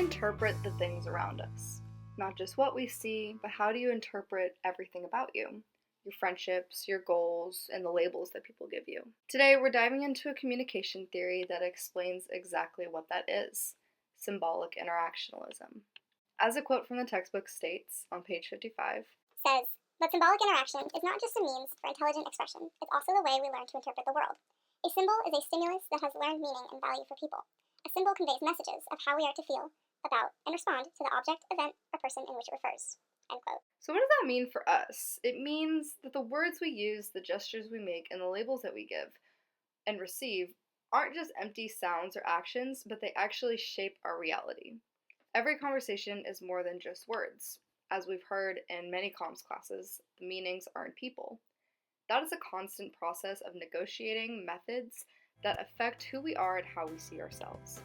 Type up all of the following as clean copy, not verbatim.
interpret the things around us? Not just what we see, but how do you interpret everything about you? Your friendships, your goals, and the labels that people give you. Today, we're diving into a communication theory that explains exactly what that is: symbolic interactionalism. As a quote from the textbook states on page 55, says, but symbolic interaction is not just a means for intelligent expression, it's also the way we learn to interpret the world. A symbol is a stimulus that has learned meaning and value for people. A symbol conveys messages of how we are to feel about and respond to the object, event, or person in which it refers. End quote. So what does that mean for us? It means that the words we use, the gestures we make, and the labels that we give and receive aren't just empty sounds or actions, but they actually shape our reality. Every conversation is more than just words. As we've heard in many comms classes, the meanings aren't people. That is a constant process of negotiating methods that affect who we are and how we see ourselves.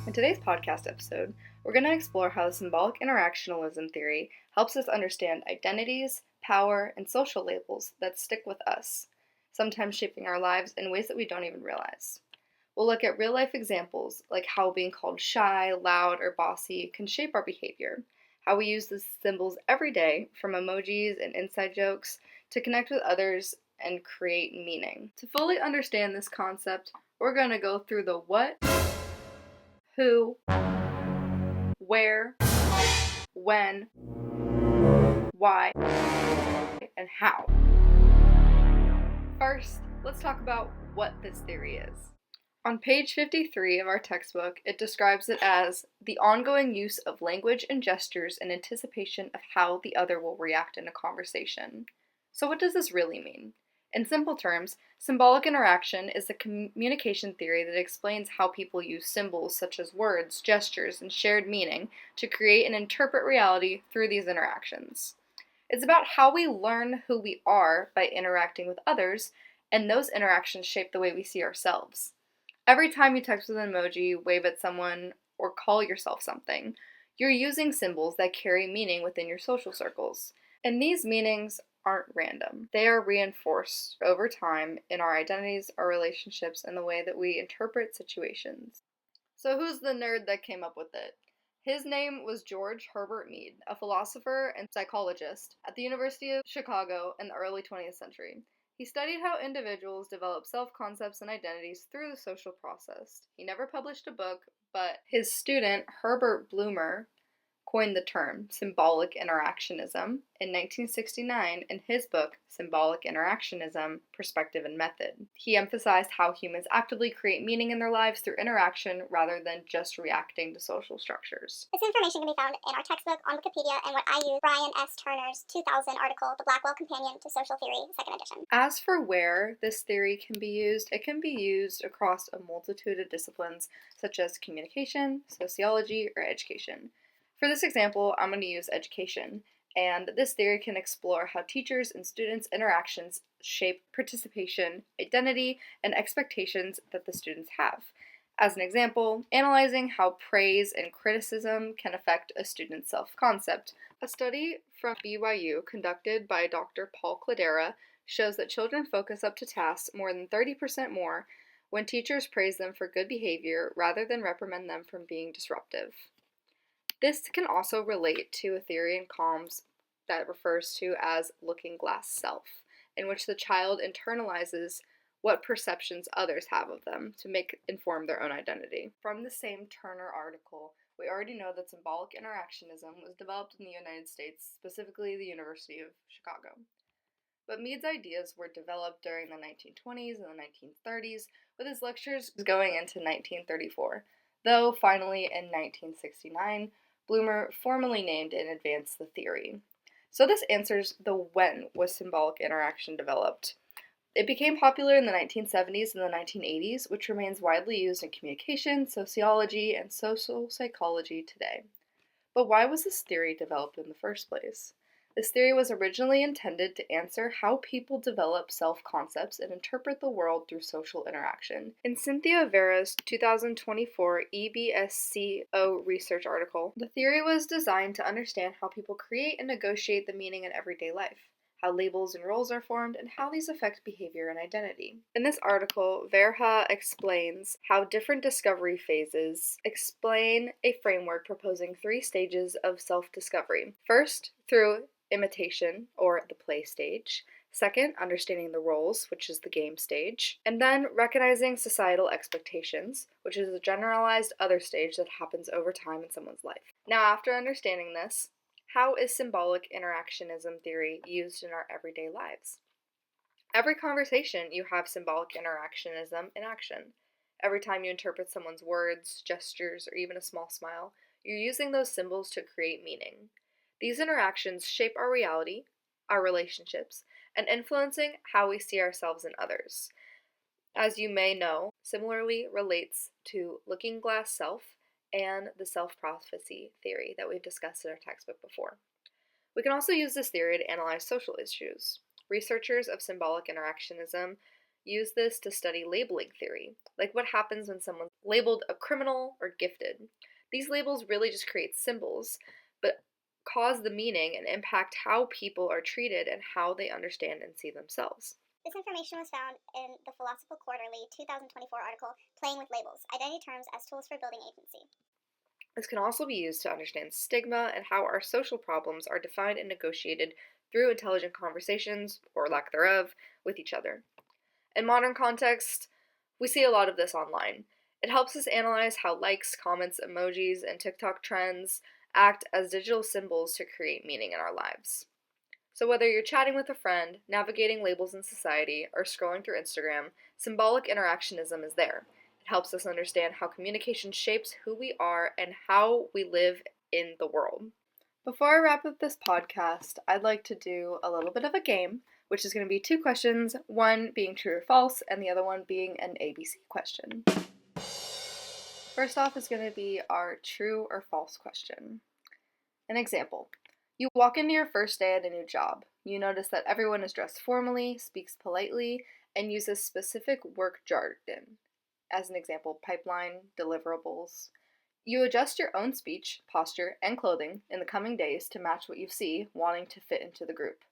In today's podcast episode, we're going to explore how the symbolic interactionalism theory helps us understand identities, power, and social labels that stick with us, sometimes shaping our lives in ways that we don't even realize. We'll look at real-life examples, like how being called shy, loud, or bossy can shape our behavior, how we use these symbols every day, from emojis and inside jokes, to connect with others and create meaning. To fully understand this concept, we're going to go through the what, who, where, when, why, and how. First, let's talk about what this theory is. On page 53 of our textbook, it describes it as the ongoing use of language and gestures in anticipation of how the other will react in a conversation. So what does this really mean? In simple terms, symbolic interaction is a communication theory that explains how people use symbols such as words, gestures, and shared meaning to create and interpret reality through these interactions. It's about how we learn who we are by interacting with others, and those interactions shape the way we see ourselves. Every time you text with an emoji, wave at someone, or call yourself something, you're using symbols that carry meaning within your social circles. And these meanings aren't random. They are reinforced over time in our identities, our relationships, and the way that we interpret situations. So who's the nerd that came up with it? His name was George Herbert Mead, a philosopher and psychologist at the University of Chicago in the early 20th century. He studied how individuals develop self-concepts and identities through the social process. He never published a book, but his student, Herbert Blumer, coined the term symbolic interactionism in 1969 in his book Symbolic Interactionism: Perspective and Method. He emphasized how humans actively create meaning in their lives through interaction rather than just reacting to social structures. This information can be found in our textbook, on Wikipedia, and what I use, Brian S. Turner's 2000 article, The Blackwell Companion to Social Theory, 2nd edition. As for where this theory can be used, it can be used across a multitude of disciplines such as communication, sociology, or education. For this example, I'm going to use education, and this theory can explore how teachers and students' interactions shape participation, identity, and expectations that the students have. As an example, analyzing how praise and criticism can affect a student's self-concept. A study from BYU conducted by Dr. Paul Cladera shows that children focus up to tasks more than 30% more when teachers praise them for good behavior rather than reprimand them for being disruptive. This can also relate to a theory in comms that refers to as looking glass self, in which the child internalizes what perceptions others have of them to inform their own identity. From the same Turner article, we already know that symbolic interactionism was developed in the United States, specifically the University of Chicago. But Mead's ideas were developed during the 1920s and the 1930s, with his lectures going into 1934, though finally in 1969, Blumer formally named and advanced the theory. So this answers the when was symbolic interaction developed. It became popular in the 1970s and the 1980s, which remains widely used in communication, sociology, and social psychology today. But why was this theory developed in the first place? This theory was originally intended to answer how people develop self-concepts and interpret the world through social interaction. In Cynthia Vera's 2024 EBSCO research article, the theory was designed to understand how people create and negotiate the meaning in everyday life. how labels and roles are formed, and how these affect behavior and identity. In this article, Verha explains how different discovery phases explain a framework proposing 3 stages of self-discovery. First, through imitation, or the play stage. Second, understanding the roles, which is the game stage. And then recognizing societal expectations, which is a generalized other stage that happens over time in someone's life. Now, after understanding this, how is symbolic interactionism theory used in our everyday lives? Every conversation, you have symbolic interactionism in action. Every time you interpret someone's words, gestures, or even a small smile, you're using those symbols to create meaning. These interactions shape our reality, our relationships, and influencing how we see ourselves and others. As you may know, similarly relates to looking glass self and the self-prophecy theory that we've discussed in our textbook before. We can also use this theory to analyze social issues. Researchers of symbolic interactionism use this to study labeling theory, like what happens when someone's labeled a criminal or gifted. These labels really just create symbols, but cause the meaning and impact how people are treated and how they understand and see themselves. This information was found in the Philosophical Quarterly 2024 article, Playing with Labels, Identity Terms as Tools for Building Agency. This can also be used to understand stigma and how our social problems are defined and negotiated through intelligent conversations, or lack thereof, with each other. In modern context, we see a lot of this online. It helps us analyze how likes, comments, emojis, and TikTok trends act as digital symbols to create meaning in our lives. So whether you're chatting with a friend, navigating labels in society, or scrolling through Instagram, symbolic interactionism is there. It helps us understand how communication shapes who we are and how we live in the world. Before I wrap up this podcast, I'd like to do a little bit of a game, which is going to be 2 questions, one being true or false, and the other one being an ABC question. First off is going to be our true or false question. An example. You walk into your first day at a new job. You notice that everyone is dressed formally, speaks politely, and uses specific work jargon. As an example, pipeline, deliverables. You adjust your own speech, posture, and clothing in the coming days to match what you see, wanting to fit into the group.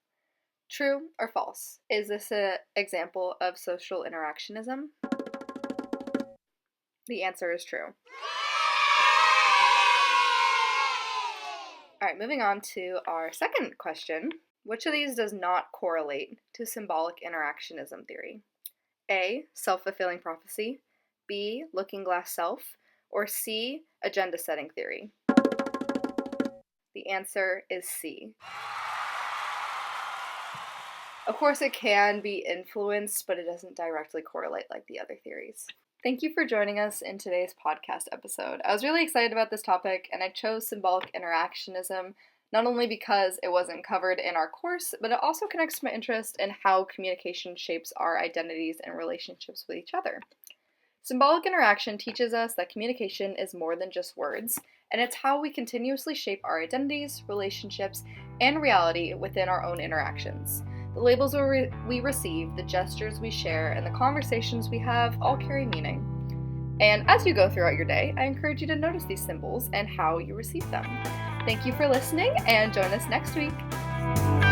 True or false? Is this an example of social interactionism? The answer is true. Alright, moving on to our second question. Which of these does not correlate to symbolic interactionism theory? A. Self-fulfilling prophecy. B. Looking glass self. Or C. Agenda setting theory. The answer is C. Of course, it can be influenced, but it doesn't directly correlate like the other theories. Thank you for joining us in today's podcast episode. I was really excited about this topic, and I chose symbolic interactionism not only because it wasn't covered in our course, but it also connects to my interest in how communication shapes our identities and relationships with each other. Symbolic interaction teaches us that communication is more than just words, and it's how we continuously shape our identities, relationships, and reality within our own interactions. The labels we receive, the gestures we share, and the conversations we have all carry meaning. And as you go throughout your day, I encourage you to notice these symbols and how you receive them. Thank you for listening, and join us next week.